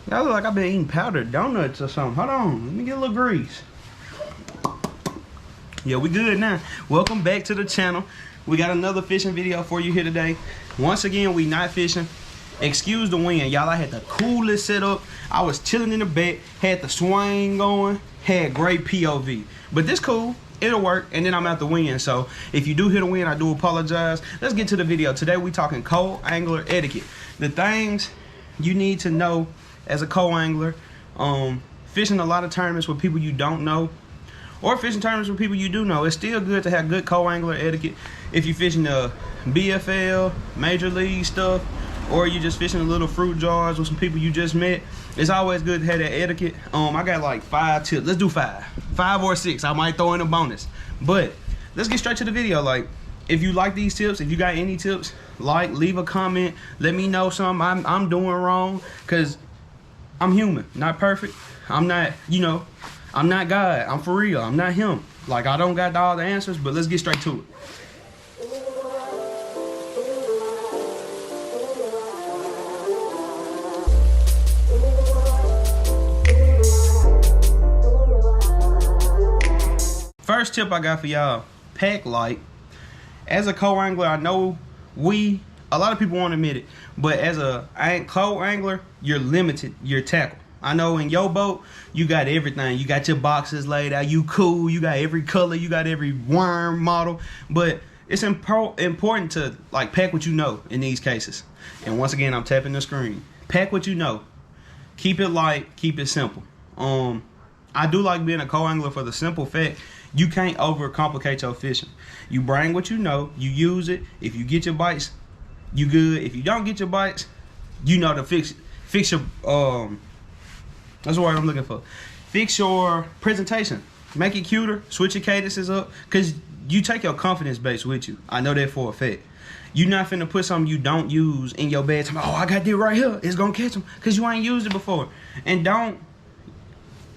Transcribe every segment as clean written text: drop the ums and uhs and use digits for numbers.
Y'all look like I've been eating powdered donuts or something. Hold on, let me get a little grease. Yeah, we good now. Welcome back to the channel. We got another fishing video for you here today. Once again, we not fishing. Excuse the wind, y'all. I had the coolest setup. I was chilling in the back, had the swing going, had great POV. But this cool, it'll work, and then I'm out the wind. So if you do hear the wind, I do apologize. Let's get to the video. Today we talking co-angler etiquette. The things you need to know as a co-angler, fishing a lot of tournaments with people you don't know, or fishing tournaments with people you do know. It's still good to have good co-angler etiquette if you're fishing the BFL, Major League stuff, or you just fishing little fruit jars with some people you just met. It's always good to have that etiquette. I got like 5 tips. Let's do 5 or 6. I might throw in a bonus, but let's get straight to the video. Like, if you like these tips, if you got any tips, like, leave a comment, let me know something I'm doing wrong, because I'm human, not perfect. I'm not, you know, I'm not God. I'm for real. I'm not him. Like, I don't got all the answers, but let's get straight to it. First tip I got for y'all, pack light. As a co-angler, I know a lot of people won't admit it, but as a co-angler, you're limited your tackle. I know in your boat, you got everything. You got your boxes laid out. You cool. You got every color. You got every worm model. But it's important to like pack what you know in these cases. And once again, I'm tapping the screen. Pack what you know. Keep it light. Keep it simple. I do like being a co-angler for the simple fact you can't overcomplicate your fishing. You bring what you know. You use it. If you get your bites, you good. If you don't get your bites, you know to fix your that's the word I'm looking for. Fix your presentation. Make it cuter. Switch your cadences up. Because you take your confidence base with you. I know that for a fact. You're not finna put something you don't use in your bag. Oh, I got this right here. It's going to catch them. Because you ain't used it before. And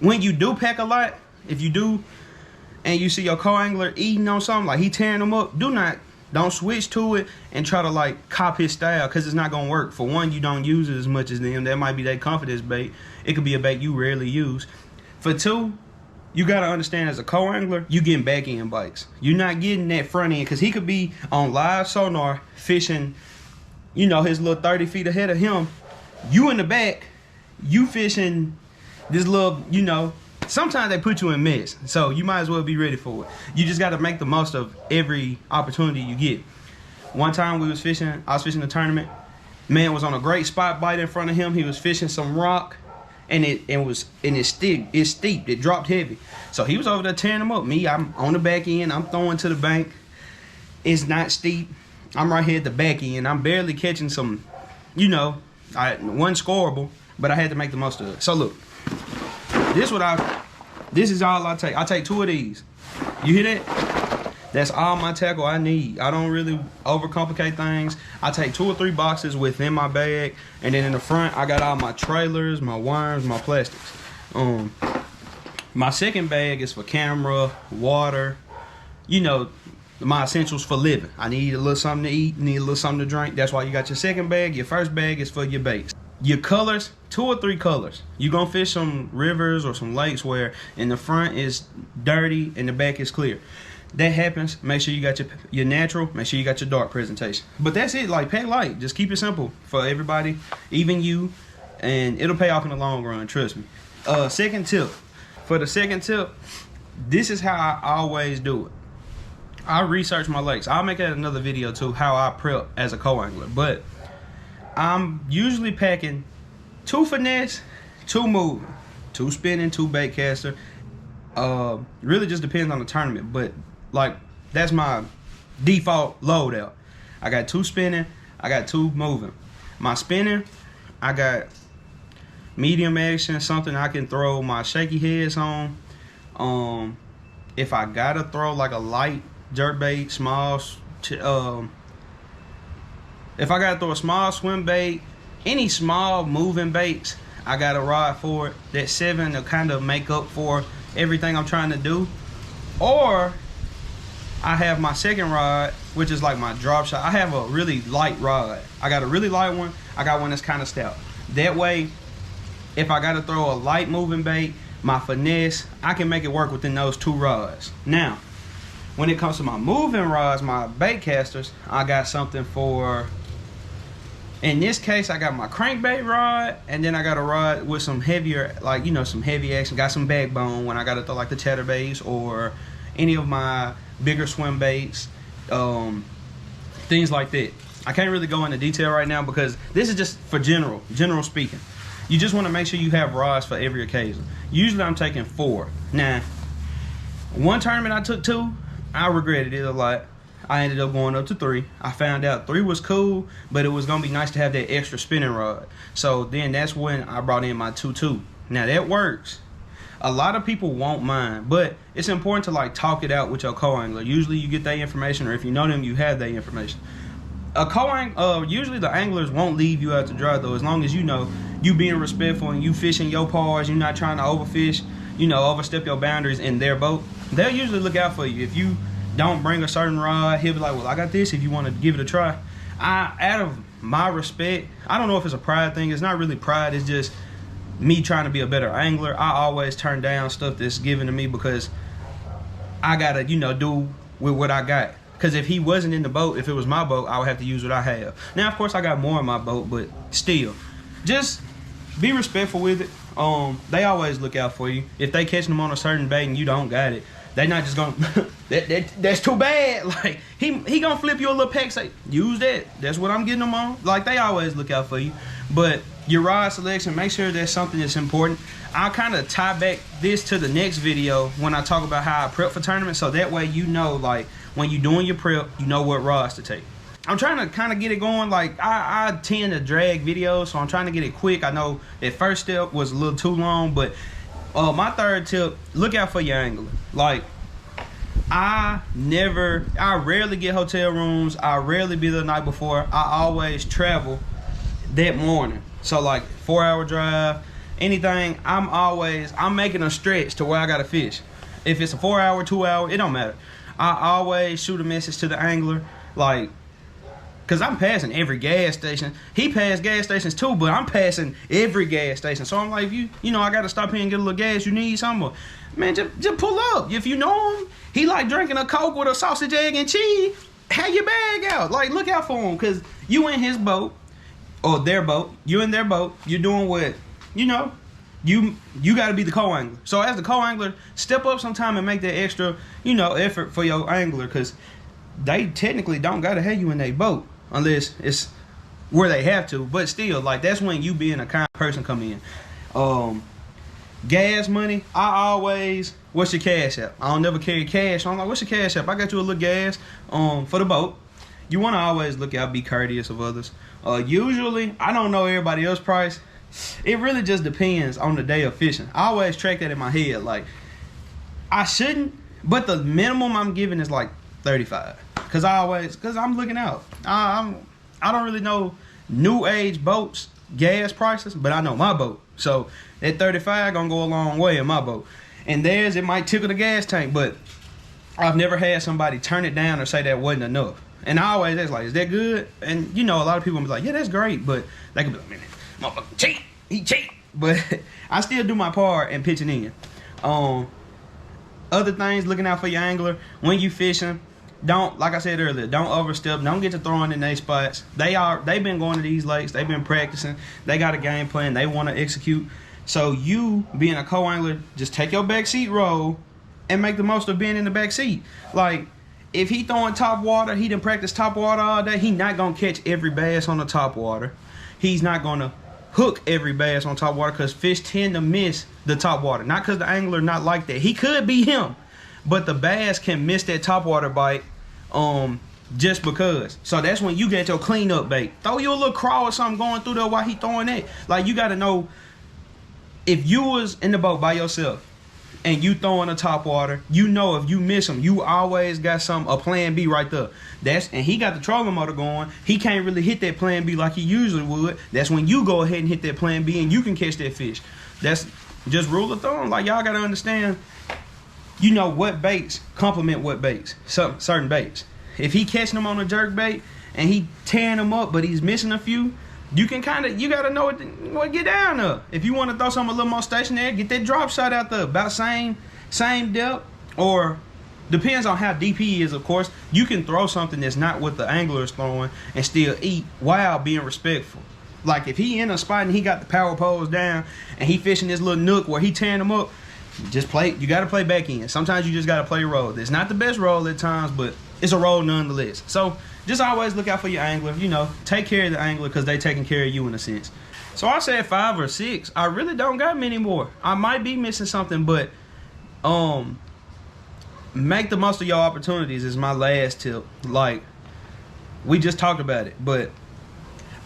when you do pack a lot, if you do, and you see your co-angler eating on something, like he tearing them up, don't switch to it and try to like copy his style, because it's not gonna work. For one, you don't use it as much as them. That might be their confidence bait. It could be a bait you rarely use. For two, you gotta understand, as a co-angler, you getting back end bites. You're not getting that front end, because he could be on live sonar fishing, you know, his little 30 feet ahead of him. You in the back, you fishing this little, you know. Sometimes they put you in mess, so you might as well be ready for it. You just got to make the most of every opportunity you get. One time I was fishing a tournament. Man was on a great spot bite in front of him. He was fishing some rock, and it's steep. It dropped heavy, so he was over there tearing them up. Me, I'm on the back end. I'm throwing to the bank. It's not steep. I'm right here at the back end. I'm barely catching some, you know, one scoreable, but I had to make the most of it. So look. This is all I take. I take 2 of these. You hear that? That's all my tackle I need. I don't really overcomplicate things. I take 2 or 3 boxes within my bag, and then in the front I got all my trailers, my worms, my plastics. My second bag is for camera, water, you know, my essentials for living. I need a little something to eat, need a little something to drink. That's why you got your second bag. Your first bag is for your baits. Your colors, 2 or 3 colors. You're gonna fish some rivers or some lakes where in the front is dirty and the back is clear. That happens. Make sure you got your natural, make sure you got your dark presentation. But that's it. Like, pack light. Just keep it simple for everybody, even you, and it'll pay off in the long run, trust me. Second tip. For the second tip, this is how I always do it. I research my lakes. I'll make another video too, how I prep as a co-angler. But I'm usually packing 2 finesse, 2 moving, 2 spinning, 2 bait caster. Really just depends on the tournament, but like that's my default loadout. I got 2 spinning, I got 2 moving. My spinning, I got medium action, something I can throw my shaky heads on. If I gotta throw like a light jerk bait, small, if I gotta throw a small swim bait, any small moving baits, I got a rod for it. That 7 to kind of make up for everything I'm trying to do. Or I have my second rod, which is like my drop shot. I have a really light rod. I got a really light one. I got one that's kind of stout. That way, if I gotta throw a light moving bait, my finesse, I can make it work within those 2 rods. Now, when it comes to my moving rods, my bait casters, I got something for, in this case, I got my crankbait rod, and then I got a rod with some heavier, like, you know, some heavy action, got some backbone when I gotta throw like the chatterbaits or any of my bigger swim baits, things like that. I can't really go into detail right now because this is just for general speaking. You just want to make sure you have rods for every occasion. Usually I'm taking 4. Now, one tournament I took 2, I regretted it a lot. I ended up going up to 3. I found out 3 was cool, but it was going to be nice to have that extra spinning rod. So then that's when I brought in my 2-2. Now that works. A lot of people won't mind, but it's important to like talk it out with your co-angler. Usually you get that information, or if you know them, you have that information. Usually the anglers won't leave you out to dry though, as long as you know you being respectful and you fishing your pars, you're not trying to overfish, you know, overstep your boundaries in their boat. They'll usually look out for you. If you don't bring a certain rod, he'll be like, well, I got this if you want to give it a try. Out of my respect, I don't know if it's a pride thing. It's not really pride, it's just me trying to be a better angler. I always turn down stuff that's given to me because I gotta, you know, do with what I got. Because if he wasn't in the boat, if it was my boat, I would have to use what I have. Now, of course, I got more in my boat, but still, just be respectful with it. They always look out for you. If they catching them on a certain bait and you don't got it, they not just gonna that's too bad. Like he gonna flip you a little pack, say use that. That's what I'm getting them on. Like they always look out for you. But your rod selection, make sure that's something that's important. I'll kind of tie back this to the next video when I talk about how I prep for tournaments, so that way you know, like when you're doing your prep, you know what rods to take. I'm trying to kind of get it going. Like I tend to drag videos, so I'm trying to get it quick. I know that first step was a little too long, but my third tip, look out for your angler. Like I rarely get hotel rooms. I rarely be there the night before. I always travel that morning. So like 4-hour drive, anything, I'm making a stretch to where I gotta fish. If it's a 4-hour, 2-hour, it don't matter. I always shoot a message to the angler, like, cause I'm passing every gas station. He passed gas stations too, but I'm passing every gas station. So I'm like, you know, I gotta stop here and get a little gas. You need something, man? Just pull up. If you know him, he like drinking a Coke with a sausage, egg, and cheese. Have your bag out. Like, look out for him, cause you in his boat or their boat. You in their boat. You're doing what, you know. You got to be the co-angler. So as the co-angler, step up sometime and make that extra, you know, effort for your angler, because they technically don't got to have you in their boat unless it's where they have to. But still, like, that's when you being a kind person come in. Gas money, I always, what's your cash app? I don't never carry cash. I'm like, what's your cash app? I got you a little gas for the boat. You want to always look out, be courteous of others. Usually, I don't know everybody else's price. It really just depends on the day of fishing. I always track that in my head. Like, I shouldn't, but the minimum I'm giving is like 35. Cause I'm looking out. I don't really know new age boats gas prices, but I know my boat. So that 35 gonna go a long way in my boat. And theirs, it might tickle the gas tank, but I've never had somebody turn it down or say that wasn't enough. And I always ask, like, is that good? And you know, a lot of people be like, yeah, that's great, but they could be like, man, motherfucker cheat, he cheat. But I still do my part and pitching in. Other things, looking out for your angler when you fishing. Don't, like I said earlier, don't overstep. Don't get to throwing in their spots. They've been going to these lakes. They've been practicing. They got a game plan. They want to execute. So you, being a co-angler, just take your backseat role and make the most of being in the back seat. Like, if he throwing top water, he done practice top water all day, he not going to catch every bass on the top water. He's not going to hook every bass on top water, because fish tend to miss the top water. Not because the angler not like that. He could be him, but the bass can miss that top water bite just because. So that's when you get your cleanup bait. Throw you a little crawl or something going through there while he throwing that. Like, you got to know, if you was in the boat by yourself and you throwing a top water, you know if you miss him, you always got a plan B right there. And he got the trolling motor going. He can't really hit that plan B like he usually would. That's when you go ahead and hit that plan B and you can catch that fish. That's just rule of thumb. Like, y'all got to understand, you know what baits complement what baits. Certain baits. If he catching them on a jerk bait and he tearing them up, but he's missing a few, you can you gotta know what get down there. If you want to throw something a little more stationary, get that drop shot out there about same depth, or depends on how deep he is, of course. You can throw something that's not what the angler is throwing and still eat while being respectful. Like if he in a spot and he got the power poles down and he fishing this little nook where he tearing them up, just play. You got to play back in. Sometimes you just got to play roll. It's not the best roll at times, but it's a roll nonetheless. So just always look out for your angler. You know, take care of the angler because they taking care of you in a sense. So I said 5 or 6. I really don't got many more. I might be missing something, but make the most of your opportunities is my last tip. Like we just talked about it, but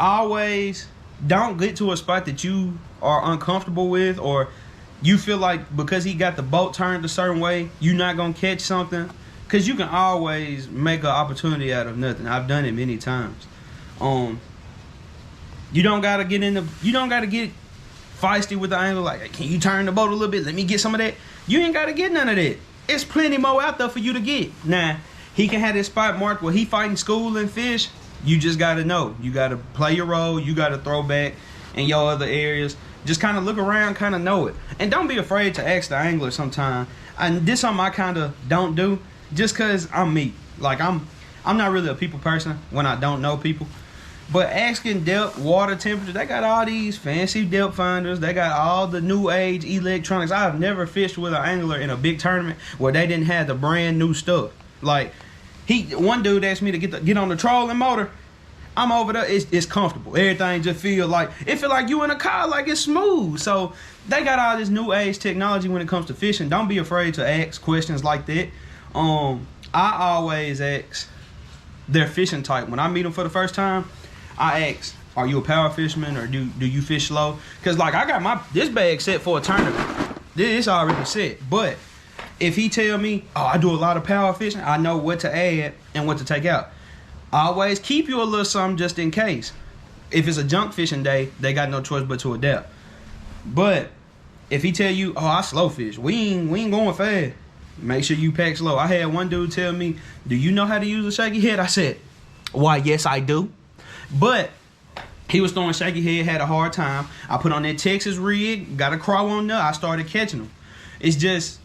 always don't get to a spot that you are uncomfortable with, or you feel like because he got the boat turned a certain way, you're not gonna catch something. Cause you can always make an opportunity out of nothing. I've done it many times. You don't gotta get feisty with the angler. Like, hey, can you turn the boat a little bit? Let me get some of that. You ain't gotta get none of that. It's plenty more out there for you to get. Now, he can have this spot marked where he fighting school and fish. You just gotta know. You gotta play your role. You gotta throw back in your other areas. Just kind of look around, kind of know it. And don't be afraid to ask the angler sometime. And this is something I kind of don't do just because I'm me. Like, I'm not really a people person when I don't know people. But asking depth, water temperature, they got all these fancy depth finders. They got all the new age electronics. I've never fished with an angler in a big tournament where they didn't have the brand new stuff. Like, one dude asked me to get on the trolling motor. I'm over there. It's comfortable. Everything just feel like you in a car, like it's smooth. So they got all this new age technology when it comes to fishing. Don't be afraid to ask questions like that. I always ask their fishing type. When I meet them for the first time, I ask, are you a power fisherman or do you fish slow? Because like I got this bag set for a tournament. It's already set. But if he tell me, oh, I do a lot of power fishing, I know what to add and what to take out. Always keep you a little something just in case. If it's a junk fishing day, they got no choice but to adapt. But if he tell you, oh, I slow fish, we ain't going fast, make sure you pack slow. I had one dude tell me, do you know how to use a shaky head? I said, why, yes, I do. But he was throwing shaky head, had a hard time. I put on that Texas rig, got a crawl on there, I started catching them. It's just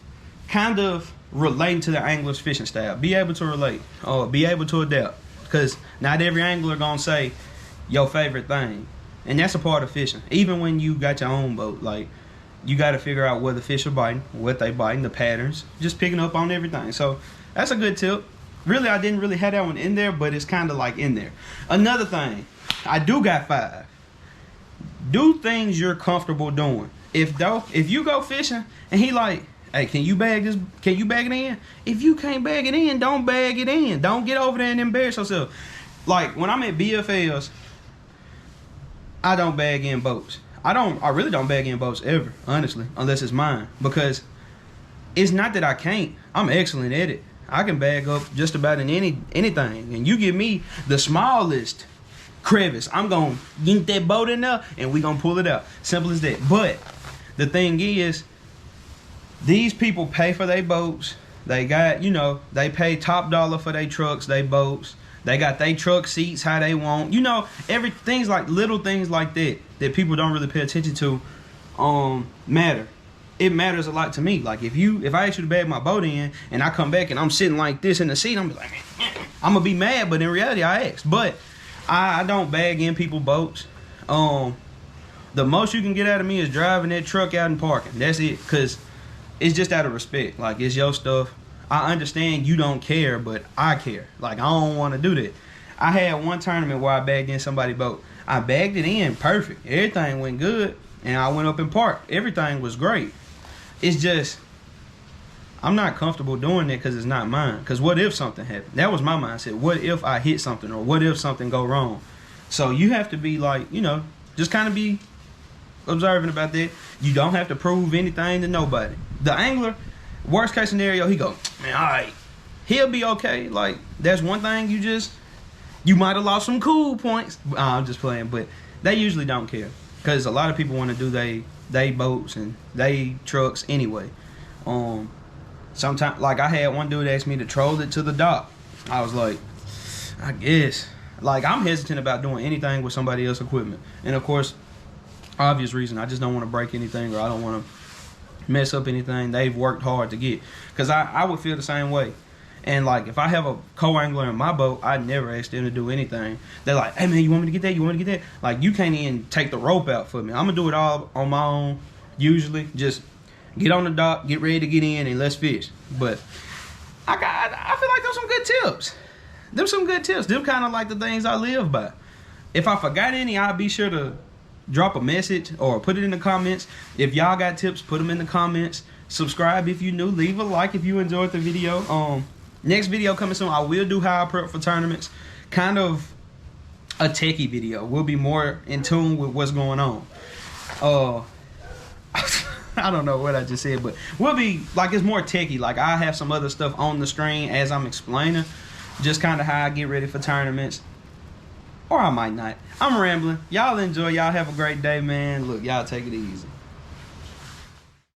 kind of relating to the angler's fishing style. Be able to relate, or be able to adapt. Because not every angler gonna say your favorite thing. And that's a part of fishing. Even when you got your own boat, like, you got to figure out where the fish are biting, what they biting, the patterns, just picking up on everything. So that's a good tip. Really, I didn't really have that one in there, but it's kind of like in there. Another thing, I do got 5. Do things you're comfortable doing. If you go fishing and he like, hey, can you bag this? Can you bag it in? If you can't bag it in, don't bag it in. Don't get over there and embarrass yourself. Like when I'm at BFLs, I don't bag in boats. I really don't bag in boats ever, honestly, unless it's mine. Because it's not that I can't. I'm excellent at it. I can bag up just about in anything. And you give me the smallest crevice, I'm going to yank that boat in there and we going to pull it out. Simple as that. But the thing is, these people pay for their boats. They got, they pay top dollar for their trucks, their boats. They got their truck seats how they want. Things like little things like that people don't really pay attention to matter. It matters a lot to me. Like if I ask you to bag my boat in and I come back and I'm sitting like this in the seat, I'm like, I'm gonna be mad, but in reality I asked. But I don't bag in people's boats. The most you can get out of me is driving that truck out and parking. That's it, cause it's just out of respect. Like it's your stuff. I understand you don't care, but I care. Like I don't want to do that. I had one tournament where I bagged in somebody's boat. I bagged it in perfect. Everything went good, and I went up and parked. Everything was great. It's just I'm not comfortable doing that because it's not mine. Because what if something happened? That was my mindset. What if I hit something, or what if something go wrong? So you have to be like, just kind of be observant about that. You don't have to prove anything to nobody. The angler, worst case scenario, he go, man, all right, he'll be okay. Like that's one thing you might have lost some cool points. I'm just playing, but they usually don't care because a lot of people want to do they boats and they trucks anyway. Sometimes, like I had one dude ask me to troll it to the dock. I was like, I guess. Like, I'm hesitant about doing anything with somebody else's equipment. And, of course, obvious reason, I just don't want to break anything, or I don't want to mess up anything they've worked hard to get. Because I would feel the same way. And, like, if I have a co-angler in my boat, I never ask them to do anything. They're like, hey, man, you want me to get that? You want me to get that? Like, you can't even take the rope out for me. I'm going to do it all on my own, usually. Just get on the dock, get ready to get in, and let's fish. But I feel like those some good tips. Them some good tips. Them kind of like the things I live by. If I forgot any, I'll be sure to drop a message or put it in the comments. If y'all got tips, put them in the comments. Subscribe if you new. Leave a like if you enjoyed the video. Next video coming soon. I will do how I prep for tournaments. Kind of a techie video. We'll be more in tune with what's going on. I don't know what I just said, but we'll be like, it's more techie. Like, I have some other stuff on the screen as I'm explaining, just kind of how I get ready for tournaments, or I might not. I'm rambling. Y'all enjoy. Y'all have a great day, man. Look, y'all take it easy.